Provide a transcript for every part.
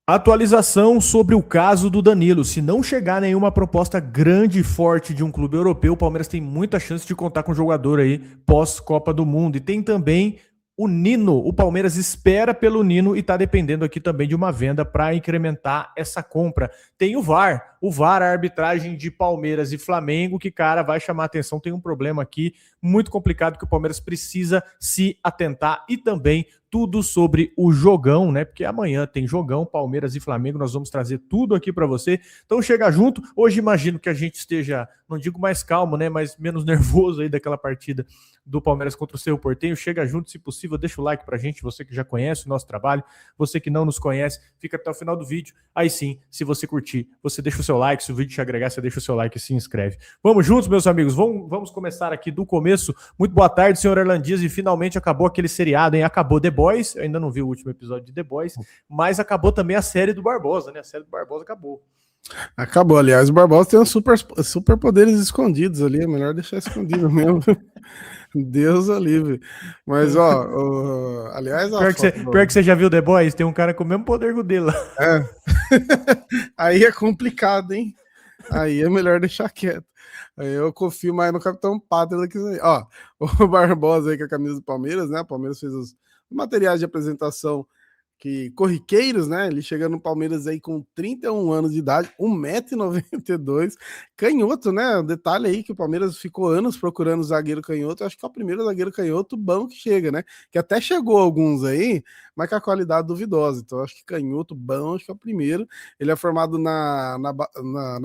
Atualização sobre o caso do Danilo. Se não chegar nenhuma proposta grande e forte de um clube europeu, o Palmeiras tem muita chance de contar com o jogador aí pós-Copa do Mundo. E tem também o Nino. O Palmeiras espera pelo Nino e está dependendo aqui também de uma venda para incrementar essa compra. Tem o VAR. O VAR, a arbitragem de Palmeiras e Flamengo, que, cara, vai chamar atenção. Tem um problema aqui muito complicado que o Palmeiras precisa se atentar e também tudo sobre o jogão, né? Porque amanhã tem jogão, Palmeiras e Flamengo, nós vamos trazer tudo aqui para você. Então chega junto. Hoje imagino que a gente esteja, não digo mais calmo, né, mas menos nervoso aí daquela partida do Palmeiras contra o Cerro Porteño. Chega junto, se possível, deixa o like pra gente, você que já conhece o nosso trabalho, você que não nos conhece, fica até o final do vídeo. Aí sim, se você curtir, você deixa o seu like, se o vídeo te agregar, você deixa o seu like e se inscreve. Vamos juntos, meus amigos, vamos começar aqui do começo. Muito boa tarde, senhor Erlandias, e finalmente acabou aquele seriado, hein? Acabou The Boys, eu ainda não vi o último episódio de The Boys, mas acabou também a série do Barbosa, né? A série do Barbosa acabou. Acabou, aliás, o Barbosa tem uns super poderes escondidos ali, é melhor deixar escondido mesmo. Deus o livre. Mas, aliás... Pior que você já viu The Boys, tem um cara com o mesmo poder que o dele lá. É. Aí é complicado, hein? Aí é melhor deixar quieto. Aí eu confio mais no Capitão Pátria do que isso aí. Ó, o Barbosa aí com a camisa do Palmeiras, né? O Palmeiras fez os materiais de apresentação corriqueiros, né? Ele chega no Palmeiras aí com 31 anos de idade, 1,92 m, canhoto, né? Detalhe aí que o Palmeiras ficou anos procurando zagueiro canhoto, acho que é o primeiro zagueiro canhoto bom que chega, né? Que até chegou alguns aí, mas com a qualidade duvidosa. Então acho que canhoto bom, acho que é o primeiro. Ele é formado na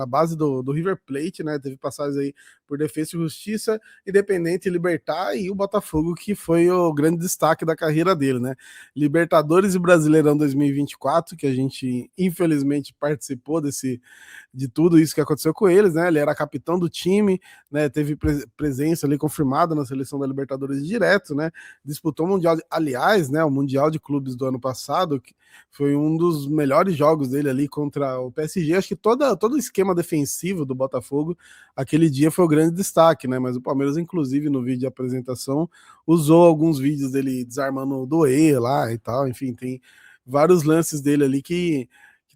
base do River Plate, né? Teve passagens aí por Defensa e Justiça, Independente e Libertad, e o Botafogo, que foi o grande destaque da carreira dele, né? Libertadores e Brasileirão 2024, que a gente infelizmente participou de tudo isso que aconteceu com eles, né? Ele era capitão do time, né? Teve presença ali confirmada na seleção da Libertadores direto, né? Disputou o Mundial, aliás, né? O Mundial de Clubes do ano passado, que foi um dos melhores jogos dele ali contra o PSG. Acho que todo o esquema defensivo do Botafogo aquele dia foi o grande destaque, né? Mas o Palmeiras, inclusive, no vídeo de apresentação, usou alguns vídeos dele desarmando o Doê lá e tal. Enfim, tem vários lances dele ali que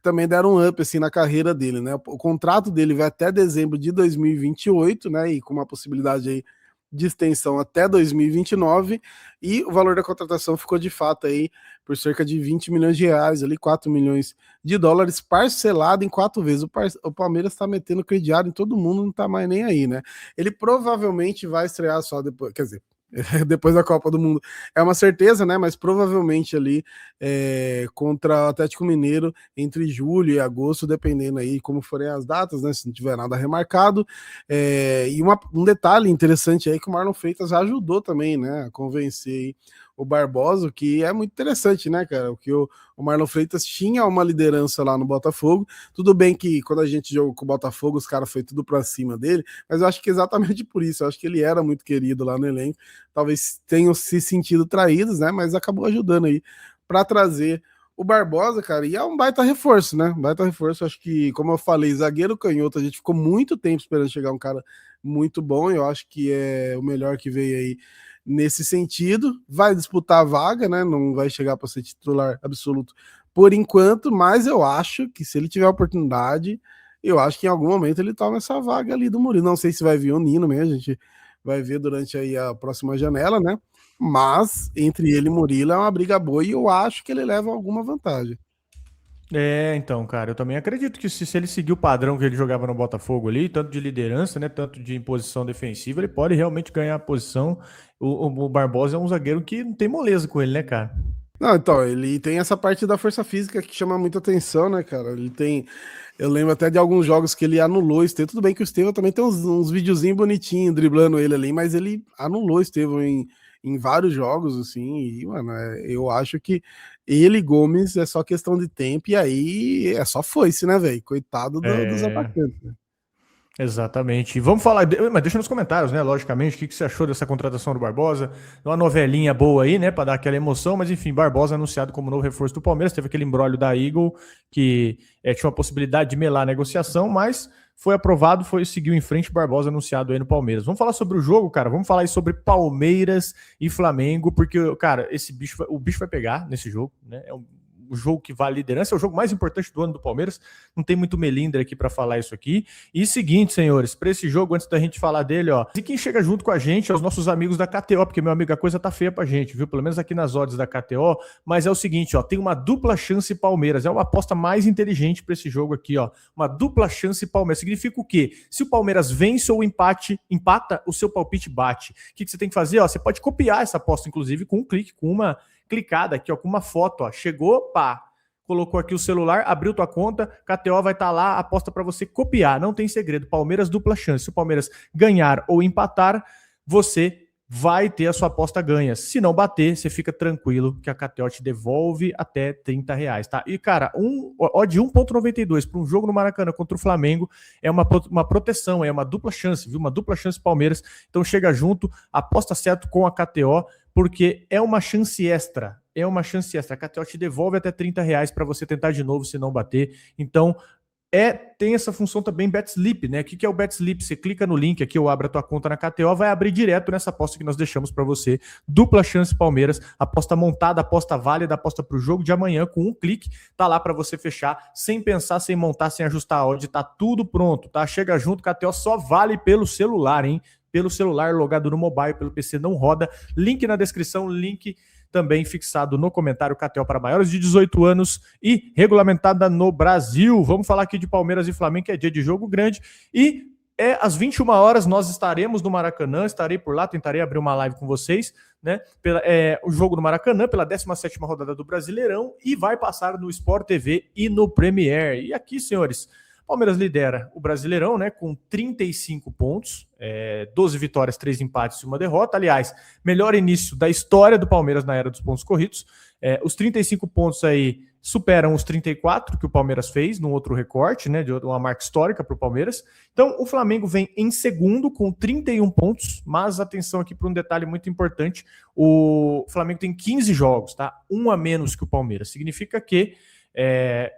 também deram um up assim na carreira dele, né? O contrato dele vai até dezembro de 2028, né? E com uma possibilidade aí de extensão até 2029, e o valor da contratação ficou de fato aí por cerca de 20 milhões de reais, ali 4 milhões de dólares, parcelado em 4 vezes. O Palmeiras tá metendo crediário em todo mundo, não tá mais nem aí, né? Ele provavelmente vai estrear só depois, quer dizer, depois da Copa do Mundo, é uma certeza, né? Mas provavelmente ali contra o Atlético Mineiro entre julho e agosto, dependendo aí como forem as datas, né? Se não tiver nada remarcado. E um detalhe interessante aí que o Marlon Freitas já ajudou também, né? A convencer aí o Barbosa, que é muito interessante, né, cara? Que o Marlon Freitas tinha uma liderança lá no Botafogo. Tudo bem que quando a gente jogou com o Botafogo, os caras foi tudo pra cima dele, mas eu acho que exatamente por isso, eu acho que ele era muito querido lá no elenco. Talvez tenham se sentido traídos, né? Mas acabou ajudando aí para trazer o Barbosa, cara, e é um baita reforço, né? Baita reforço, acho que, como eu falei, zagueiro canhoto, a gente ficou muito tempo esperando chegar um cara muito bom, eu acho que é o melhor que veio aí nesse sentido. Vai disputar a vaga, né? Não vai chegar para ser titular absoluto por enquanto, mas eu acho que se ele tiver a oportunidade, eu acho que em algum momento ele toma essa vaga ali do Murilo. Não sei se vai vir o Nino mesmo, a gente vai ver durante aí a próxima janela, né? Mas entre ele e Murilo é uma briga boa e eu acho que ele leva alguma vantagem. Então, cara, eu também acredito que se ele seguir o padrão que ele jogava no Botafogo ali, tanto de liderança, né, tanto de imposição defensiva, ele pode realmente ganhar a posição. O Barbosa é um zagueiro que não tem moleza com ele, né, cara? Não, então, ele tem essa parte da força física que chama muita atenção, né, cara? Ele tem. Eu lembro até de alguns jogos que ele anulou o Estevão. Tudo bem que o Estevão também tem uns videozinhos bonitinhos driblando ele ali, mas ele anulou o Estevão em vários jogos, assim. E, mano, eu acho que ele, Gomes, é só questão de tempo, e aí é só foice, né, velho? Coitado dos É. atacantes, né? Exatamente. E vamos falar, mas deixa nos comentários, né? Logicamente, o que você achou dessa contratação do Barbosa? Uma novelinha boa aí, né? Para dar aquela emoção, mas enfim, Barbosa anunciado como novo reforço do Palmeiras. Teve aquele imbróglio da Eagle que tinha uma possibilidade de melar a negociação, mas foi aprovado, seguiu em frente. Barbosa anunciado aí no Palmeiras. Vamos falar sobre o jogo, cara? Vamos falar aí sobre Palmeiras e Flamengo, porque, cara, o bicho vai pegar nesse jogo, né? o jogo que vale liderança, é o jogo mais importante do ano do Palmeiras, não tem muito melindre aqui para falar isso aqui. E seguinte, senhores, para esse jogo, antes da gente falar dele, ó, e quem chega junto com a gente é os nossos amigos da KTO, porque, meu amigo, a coisa tá feia pra gente, viu? Pelo menos aqui nas odds da KTO, mas é o seguinte, ó, tem uma dupla chance Palmeiras, é uma aposta mais inteligente para esse jogo aqui, ó, uma dupla chance Palmeiras. Significa o quê? Se o Palmeiras vence ou empata, o seu palpite bate. O que você tem que fazer? Ó, você pode copiar essa aposta, inclusive, com um clique, com uma clicada aqui, ó, com uma foto, ó, chegou, pá, colocou aqui o celular, abriu tua conta, KTO vai estar lá, aposta para você copiar, não tem segredo, Palmeiras dupla chance, se o Palmeiras ganhar ou empatar, você vai ter a sua aposta ganha. Se não bater, você fica tranquilo que a KTO te devolve até R$30, tá? E, cara, odd 1,92 para um jogo no Maracanã contra o Flamengo é uma proteção, é uma dupla chance, viu? Uma dupla chance Palmeiras. Então chega junto, aposta certo com a KTO, porque é uma chance extra. É uma chance extra. A KTO te devolve até R$30 para você tentar de novo se não bater. Então, tem essa função também BetSlip, né? O que é o BetSlip? Você clica no link aqui, ou abre a tua conta na KTO, vai abrir direto nessa aposta que nós deixamos para você. Dupla chance Palmeiras, aposta montada, aposta válida, aposta para o jogo de amanhã, com um clique, tá lá para você fechar, sem pensar, sem montar, sem ajustar a odd, tá tudo pronto, tá? Chega junto, KTO só vale pelo celular, hein? Pelo celular, logado no mobile, pelo PC não roda. Link na descrição, link também fixado no comentário, KTO para maiores de 18 anos e regulamentada no Brasil. Vamos falar aqui de Palmeiras e Flamengo, que é dia de jogo grande. E às 21 horas nós estaremos no Maracanã, estarei por lá, tentarei abrir uma live com vocês, né? O jogo no Maracanã, pela 17ª rodada do Brasileirão, e vai passar no Sport TV e no Premier. E aqui, senhores, Palmeiras lidera o Brasileirão, né, com 35 pontos, 12 vitórias, 3 empates e 1 derrota. Aliás, melhor início da história do Palmeiras na era dos pontos corridos. Os 35 pontos aí superam os 34 que o Palmeiras fez num outro recorte, né, de uma marca histórica para o Palmeiras. Então, o Flamengo vem em segundo com 31 pontos, mas atenção aqui para um detalhe muito importante, o Flamengo tem 15 jogos, tá? Um a menos que o Palmeiras. Significa que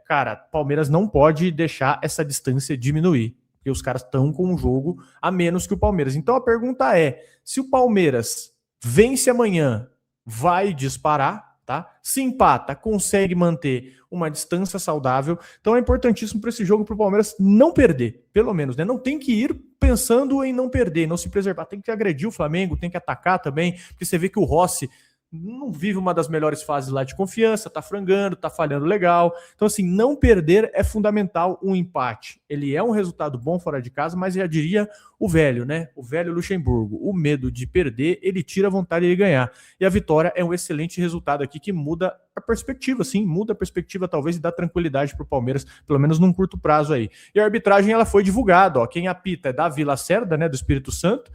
cara, Palmeiras não pode deixar essa distância diminuir, porque os caras estão com um jogo a menos que o Palmeiras. Então a pergunta é, se o Palmeiras vence amanhã, vai disparar, tá? Se empata, consegue manter uma distância saudável. Então é importantíssimo para esse jogo, para o Palmeiras não perder, pelo menos, né? Não tem que ir pensando em não perder, não se preservar, tem que agredir o Flamengo, tem que atacar também, porque você vê que o Rossi não vive uma das melhores fases lá de confiança, tá frangando, tá falhando legal. Então, assim, não perder é fundamental. Um empate, ele é um resultado bom fora de casa, mas já diria o velho, né? O velho Luxemburgo. O medo de perder, ele tira a vontade de ganhar. E a vitória é um excelente resultado aqui que muda a perspectiva, sim, muda a perspectiva talvez e dá tranquilidade pro Palmeiras, pelo menos num curto prazo aí. E a arbitragem, ela foi divulgada, ó. Quem apita é Davi Lacerda, né, do Espírito Santo.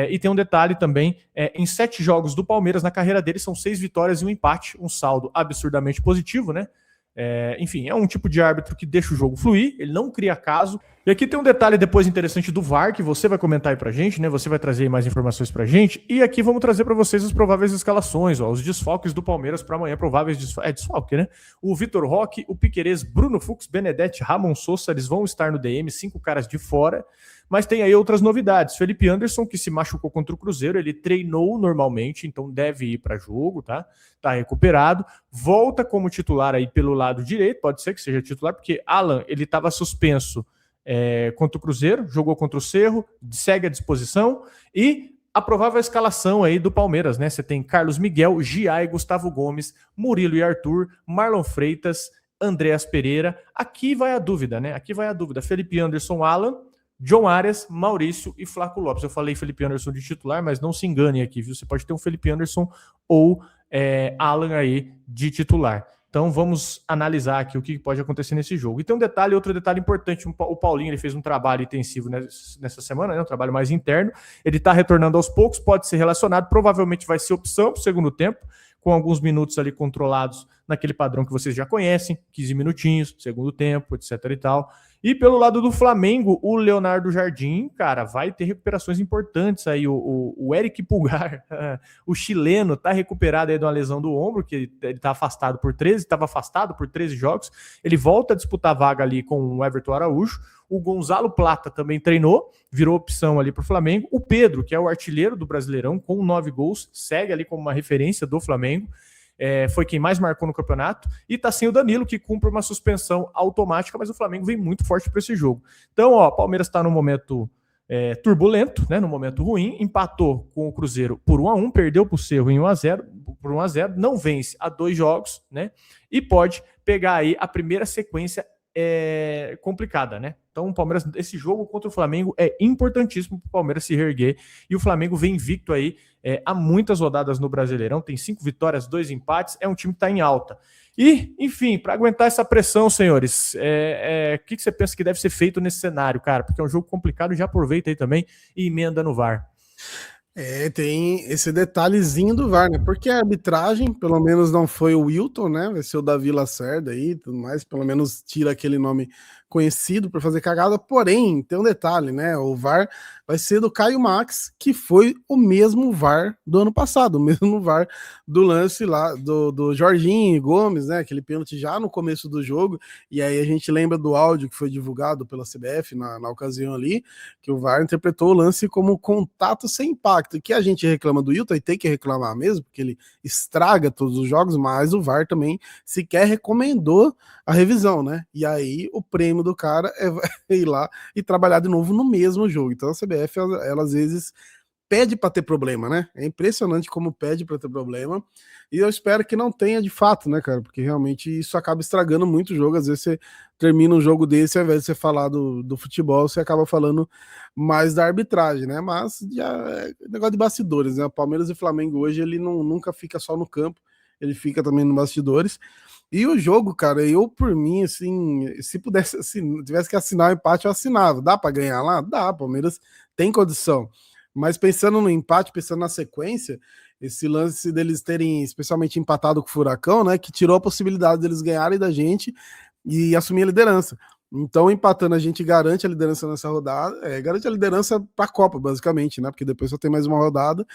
E tem um detalhe também, em 7 jogos do Palmeiras na carreira dele, são 6 vitórias e um empate, um saldo absurdamente positivo, né? Enfim, é um tipo de árbitro que deixa o jogo fluir, ele não cria caso. E aqui tem um detalhe depois interessante do VAR, que você vai comentar aí pra gente, né? Você vai trazer mais informações pra gente. E aqui vamos trazer pra vocês as prováveis escalações, ó, os desfalques do Palmeiras para amanhã, prováveis desfalque, né? O Vitor Roque, o Piquerez, Bruno Fux, Benedetti, Ramon Sosa, eles vão estar no DM, 5 caras de fora. Mas tem aí outras novidades. Felipe Anderson, que se machucou contra o Cruzeiro, ele treinou normalmente, então deve ir para jogo, tá? Tá recuperado. Volta como titular aí pelo lado direito, pode ser que seja titular, porque Alan, ele estava suspenso contra o Cruzeiro, jogou contra o Cerro, segue à disposição. E a provável escalação aí do Palmeiras, né? Você tem Carlos Miguel, Giai, Gustavo Gomes, Murilo e Arthur, Marlon Freitas, Andréas Pereira. Aqui vai a dúvida, né? Aqui vai a dúvida. Felipe Anderson, Alan, John Arias, Maurício e Flaco Lopes. Eu falei Felipe Anderson de titular, mas não se engane aqui, viu? Você pode ter um Felipe Anderson ou Alan aí de titular. Então vamos analisar aqui o que pode acontecer nesse jogo. E tem outro detalhe importante, o Paulinho, ele fez um trabalho intensivo nessa semana, né? Um trabalho mais interno. Ele está retornando aos poucos, pode ser relacionado, provavelmente vai ser opção para o segundo tempo, com alguns minutos ali controlados naquele padrão que vocês já conhecem, 15 minutinhos, segundo tempo, etc e tal. E pelo lado do Flamengo, o Leonardo Jardim, cara, vai ter recuperações importantes aí. O Eric Pulgar, o chileno, tá recuperado aí de uma lesão do ombro, que ele tá afastado por 13, estava afastado por 13 jogos. Ele volta a disputar a vaga ali com o Everton Araújo. O Gonzalo Plata também treinou, virou opção ali pro Flamengo. O Pedro, que é o artilheiro do Brasileirão, com 9 gols, segue ali como uma referência do Flamengo. foi quem mais marcou no campeonato, e tá sem o Danilo, que cumpre uma suspensão automática, mas o Flamengo vem muito forte para esse jogo. Então, ó, o Palmeiras está no momento turbulento, né, no momento ruim, empatou com o Cruzeiro por 1-1, perdeu para o Cerro em 1-0, por 1-0, não vence há 2 jogos, né, e pode pegar aí a primeira sequência complicada, né? Então o Palmeiras, esse jogo contra o Flamengo é importantíssimo para o Palmeiras se reerguer, e o Flamengo vem invicto aí há muitas rodadas no Brasileirão, tem 5 vitórias, 2 empates, é um time que está em alta. E, enfim, para aguentar essa pressão, senhores, o que você pensa que deve ser feito nesse cenário, cara? Porque é um jogo complicado, já aproveita aí também e emenda no VAR. Tem esse detalhezinho do VAR, né? Porque a arbitragem, pelo menos não foi o Wilton, né? Vai ser o Davi Lacerda aí, tudo mais, pelo menos tira aquele nome conhecido para fazer cagada. Porém, tem um detalhe, né? O VAR vai ser do Caio Max, que foi o mesmo VAR do ano passado, o mesmo VAR do lance lá do Jorginho Gomes, né? Aquele pênalti já no começo do jogo. E aí a gente lembra do áudio que foi divulgado pela CBF na ocasião ali, que o VAR interpretou o lance como contato sem impacto, que a gente reclama do Wilton e tem que reclamar mesmo, porque ele estraga todos os jogos, mas o VAR também sequer recomendou a revisão, né? E aí o prêmio do cara é ir lá e trabalhar de novo no mesmo jogo. Então a CBF, ela às vezes pede para ter problema, né? É impressionante como pede para ter problema. E eu espero que não tenha de fato, né, cara? Porque realmente isso acaba estragando muito o jogo. Às vezes você termina um jogo desse, ao invés de você falar do futebol, você acaba falando mais da arbitragem, né? Mas já é negócio de bastidores, né? O Palmeiras e Flamengo hoje, ele nunca fica só no campo, ele fica também no bastidores. E o jogo, cara, eu por mim, assim, se pudesse, assim, tivesse que assinar o empate, eu assinava. Dá para ganhar lá? Dá, Palmeiras tem condição. Mas pensando no empate, pensando na sequência, esse lance deles terem especialmente empatado com o Furacão, né, que tirou a possibilidade deles ganharem da gente e assumir a liderança. Então, empatando, a gente garante a liderança nessa rodada, garante a liderança para a Copa, basicamente, né? Porque depois só tem mais uma rodada.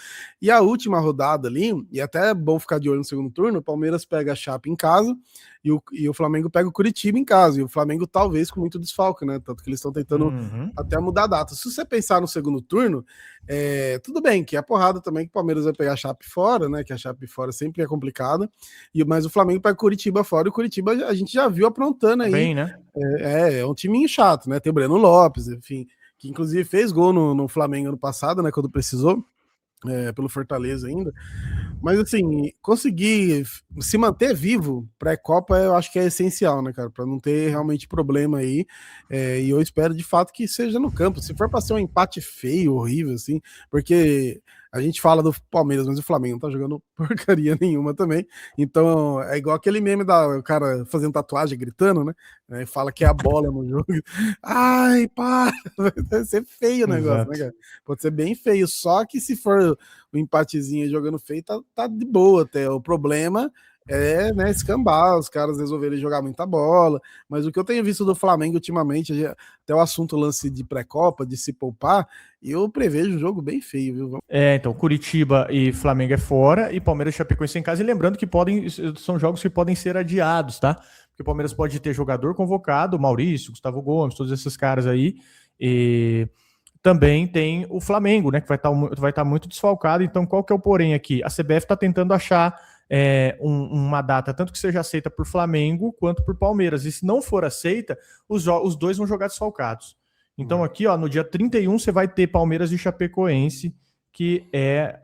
E a última rodada ali, e até é bom ficar de olho no segundo turno, o Palmeiras pega a Chape em casa e o Flamengo pega o Curitiba em casa. E o Flamengo talvez com muito desfalque, né? Tanto que eles estão tentando até mudar a data. Se você pensar no segundo turno, tudo bem, que é a porrada também que o Palmeiras vai pegar a Chape fora, né? Que a Chape fora sempre é complicada. Mas o Flamengo pega o Curitiba fora, e o Curitiba a gente já viu aprontando aí. Bem, né? É um timinho chato, né? Tem o Breno Lopes, enfim, que inclusive fez gol no Flamengo ano passado, né? Quando precisou, pelo Fortaleza ainda. Mas assim, conseguir se manter vivo pré-Copa, eu acho que é essencial, né, cara? Para não ter realmente problema aí. E eu espero de fato que seja no campo. Se for para ser um empate feio, horrível, assim, porque a gente fala do Palmeiras, mas o Flamengo não tá jogando porcaria nenhuma também. Então é igual aquele meme do cara fazendo tatuagem, gritando, né? Fala que é a bola no jogo. Ai, para! Vai ser feio o negócio, né, cara? Pode ser bem feio. Só que se for o empatezinho jogando feio, tá de boa até. O problema é, né, escambar, os caras resolverem jogar muita bola. Mas o que eu tenho visto do Flamengo ultimamente, até o assunto lance de pré-copa, de se poupar, eu prevejo um jogo bem feio, viu? Então, Curitiba e Flamengo é fora, e Palmeiras e Chapecoense em casa. E lembrando que são jogos que podem ser adiados, tá? Porque o Palmeiras pode ter jogador convocado, Maurício, Gustavo Gomes, todos esses caras aí. E também tem o Flamengo, né? Que vai estar muito desfalcado. Então, qual que é o porém aqui? A CBF está tentando achar uma data, tanto que seja aceita por Flamengo quanto por Palmeiras. E se não for aceita, os dois vão jogar desfalcados. Então aqui, ó, no dia 31, você vai ter Palmeiras e Chapecoense, que é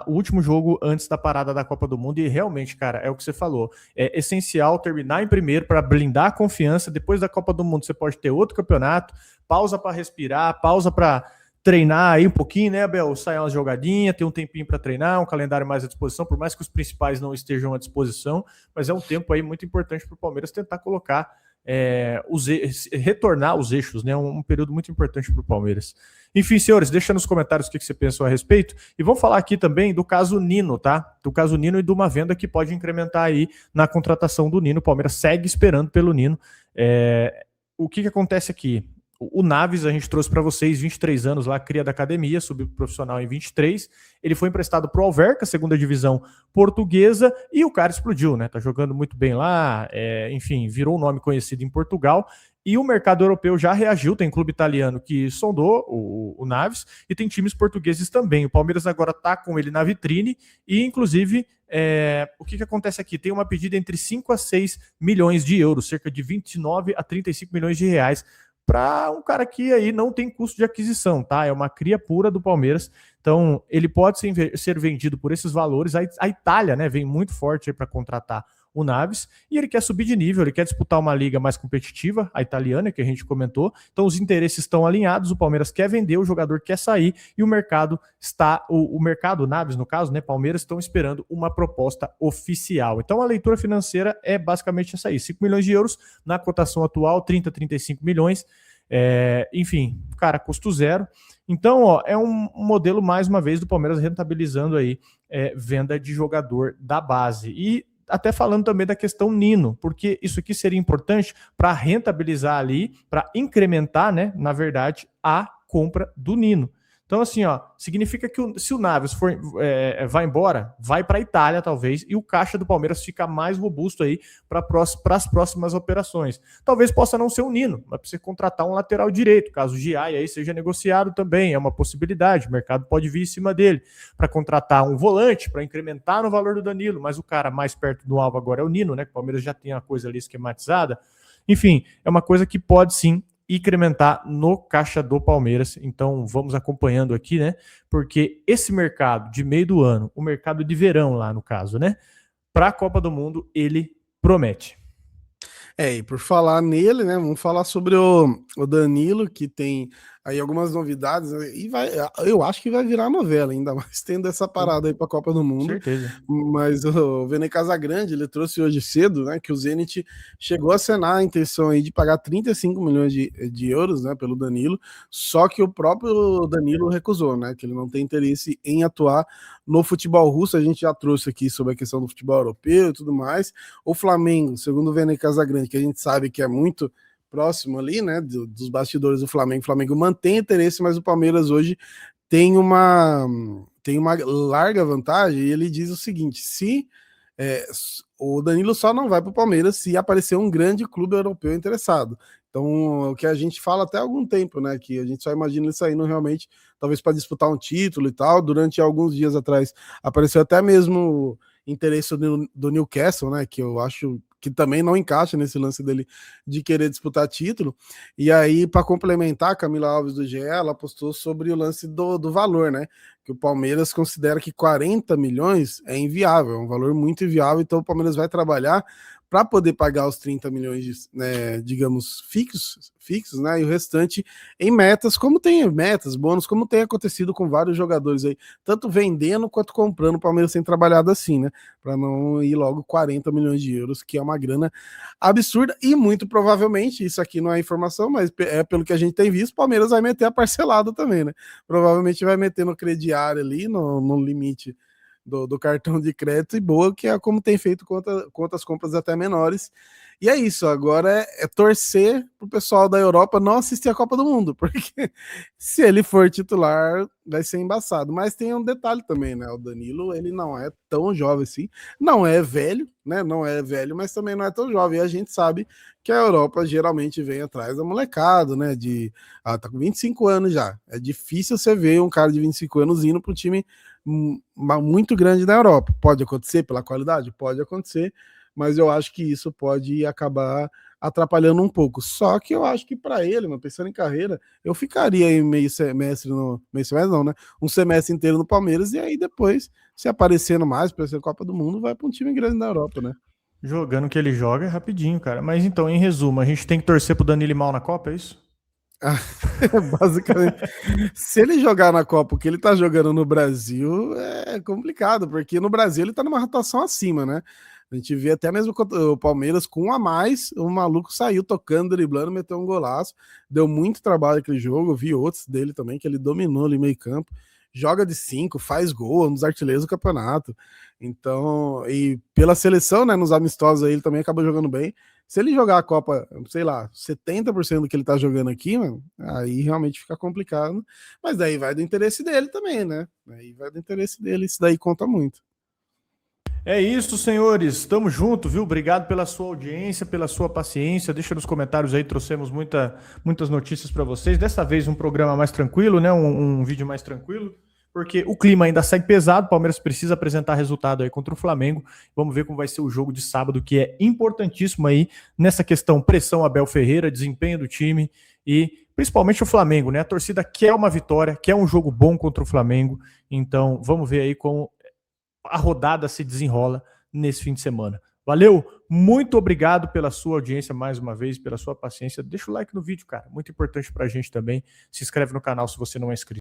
o último jogo antes da parada da Copa do Mundo. E realmente, cara, é o que você falou. É essencial terminar em primeiro para blindar a confiança. Depois da Copa do Mundo, você pode ter outro campeonato, pausa para respirar, pausa para treinar aí um pouquinho, né, Abel? Sair umas jogadinhas, ter um tempinho para treinar, um calendário mais à disposição, por mais que os principais não estejam à disposição, mas é um tempo aí muito importante para o Palmeiras tentar colocar, retornar os eixos, né? Um período muito importante para o Palmeiras. Enfim, senhores, deixa nos comentários o que você pensou a respeito. E vamos falar aqui também do caso Nino, tá? Do caso Nino e de uma venda que pode incrementar aí na contratação do Nino. O Palmeiras segue esperando pelo Nino. O que acontece aqui? O Naves, a gente trouxe para vocês, 23 anos lá, cria da academia, subprofissional em 23. Ele foi emprestado para o Alverca, segunda divisão portuguesa, e o cara explodiu, né? Tá jogando muito bem lá, enfim, virou um nome conhecido em Portugal. E o mercado europeu já reagiu, tem clube italiano que sondou o Naves, e tem times portugueses também. O Palmeiras agora está com ele na vitrine, e inclusive, o que acontece aqui? Tem uma pedida entre 5 a 6 milhões de euros, cerca de 29 a 35 milhões de reais, para um cara que aí não tem custo de aquisição, tá? É uma cria pura do Palmeiras, então ele pode ser vendido por esses valores. A Itália, né, vem muito forte para contratar o Naves, e ele quer subir de nível, ele quer disputar uma liga mais competitiva, a italiana, que a gente comentou. Então os interesses estão alinhados, o Palmeiras quer vender, o jogador quer sair, e o mercado está, o mercado Naves, no caso, né, Palmeiras, estão esperando uma proposta oficial. Então a leitura financeira é basicamente essa aí, 5 milhões de euros, na cotação atual, 30, 35 milhões, enfim, cara, custo zero. Então, ó, é um modelo, mais uma vez, do Palmeiras rentabilizando aí venda de jogador da base. E até falando também da questão Nino, porque isso aqui seria importante para rentabilizar ali, para incrementar, né, na verdade, a compra do Nino. Então, assim, ó, significa que se o Naves vai embora, vai para a Itália, talvez, e o caixa do Palmeiras fica mais robusto aí para as próximas operações. Talvez possa não ser o Nino, mas precisa contratar um lateral direito, caso o Giai aí seja negociado também, é uma possibilidade, o mercado pode vir em cima dele, para contratar um volante, para incrementar no valor do Danilo, mas o cara mais perto do alvo agora é o Nino, né, que o Palmeiras já tem a coisa ali esquematizada. Enfim, é uma coisa que pode sim incrementar no caixa do Palmeiras. Então vamos acompanhando aqui, né? Porque esse mercado de meio do ano, o mercado de verão lá no caso, né? Para a Copa do Mundo, ele promete. E por falar nele, né? Vamos falar sobre o Danilo, que tem aí algumas novidades, né, e eu acho que vai virar novela, ainda mais tendo essa parada aí para a Copa do Mundo. Certeza. Mas o Vene Casagrande, ele trouxe hoje cedo, né, que o Zenit chegou a assinar a intenção aí de pagar 35 milhões de euros, né, pelo Danilo, só que o próprio Danilo recusou, né, que ele não tem interesse em atuar no futebol russo. A gente já trouxe aqui sobre a questão do futebol europeu e tudo mais. O Flamengo, segundo o Vene Casagrande, que a gente sabe que é muito próximo ali, né, dos bastidores do Flamengo. O Flamengo mantém interesse, mas o Palmeiras hoje tem uma larga vantagem, e ele diz o seguinte: se o Danilo só não vai para o Palmeiras se aparecer um grande clube europeu interessado. Então, o que a gente fala até há algum tempo, né, que a gente só imagina ele saindo realmente, talvez para disputar um título e tal. Durante alguns dias atrás apareceu até mesmo interesse do Newcastle, né, que eu acho que também não encaixa nesse lance dele de querer disputar título. E aí, para complementar, a Camila Alves do GE, ela postou sobre o lance do valor, né? Que o Palmeiras considera que 40 milhões é inviável, é um valor muito inviável, então o Palmeiras vai trabalhar para poder pagar os 30 milhões, né, digamos, fixos, né, e o restante em metas, como tem metas, bônus, como tem acontecido com vários jogadores aí, tanto vendendo quanto comprando. O Palmeiras tem trabalhado assim, né, para não ir logo 40 milhões de euros, que é uma grana absurda, e muito provavelmente, isso aqui não é informação, mas é pelo que a gente tem visto, o Palmeiras vai meter a parcelada também, né, provavelmente vai meter no crediário ali, no limite do cartão de crédito, e boa, que é como tem feito contas compras até menores. E é isso, agora é torcer pro pessoal da Europa não assistir a Copa do Mundo, porque se ele for titular vai ser embaçado. Mas tem um detalhe também, né? O Danilo, ele não é tão jovem assim, não é velho, né? Não é velho, mas também não é tão jovem. E a gente sabe que a Europa geralmente vem atrás da molecada, né? Tá com 25 anos já. É difícil você ver um cara de 25 anos indo para um time muito grande na Europa. Pode acontecer pela qualidade? Pode acontecer, mas eu acho que isso pode acabar atrapalhando um pouco. Só que eu acho que para ele, mano, pensando em carreira, eu ficaria aí meio semestre não, né? Um semestre inteiro no Palmeiras, e aí depois, se aparecendo mais para ser Copa do Mundo, vai para um time grande na Europa, né? Jogando o que ele joga é rapidinho, cara. Mas então, em resumo, a gente tem que torcer pro Danilo ir mal na Copa, é isso? Basicamente, se ele jogar na Copa o que ele tá jogando no Brasil, é complicado, porque no Brasil ele tá numa rotação acima, né? A gente vê até mesmo o Palmeiras com um a mais, o maluco saiu tocando, driblando, meteu um golaço, deu muito trabalho aquele jogo. Eu vi outros dele também, que ele dominou ali meio campo, joga de 5, faz gol, é um dos artilheiros do campeonato. Então, e pela seleção, né, nos amistosos aí, ele também acabou jogando bem. Se ele jogar a Copa, sei lá, 70% do que ele tá jogando aqui, mano, aí realmente fica complicado. Mas daí vai do interesse dele também, né? Aí vai do interesse dele, isso daí conta muito. É isso, senhores. Tamo junto, viu? Obrigado pela sua audiência, pela sua paciência. Deixa nos comentários aí, trouxemos muitas notícias para vocês. Dessa vez um programa mais tranquilo, né? Um vídeo mais tranquilo, porque o clima ainda segue pesado. O Palmeiras precisa apresentar resultado aí contra o Flamengo. Vamos ver como vai ser o jogo de sábado, que é importantíssimo aí nessa questão pressão Abel Ferreira, desempenho do time e principalmente o Flamengo, né? A torcida quer uma vitória, quer um jogo bom contra o Flamengo. Então, vamos ver aí como a rodada se desenrola nesse fim de semana. Valeu, muito obrigado pela sua audiência mais uma vez, pela sua paciência. Deixa o like no vídeo, cara, muito importante pra gente também. Se inscreve no canal se você não é inscrito.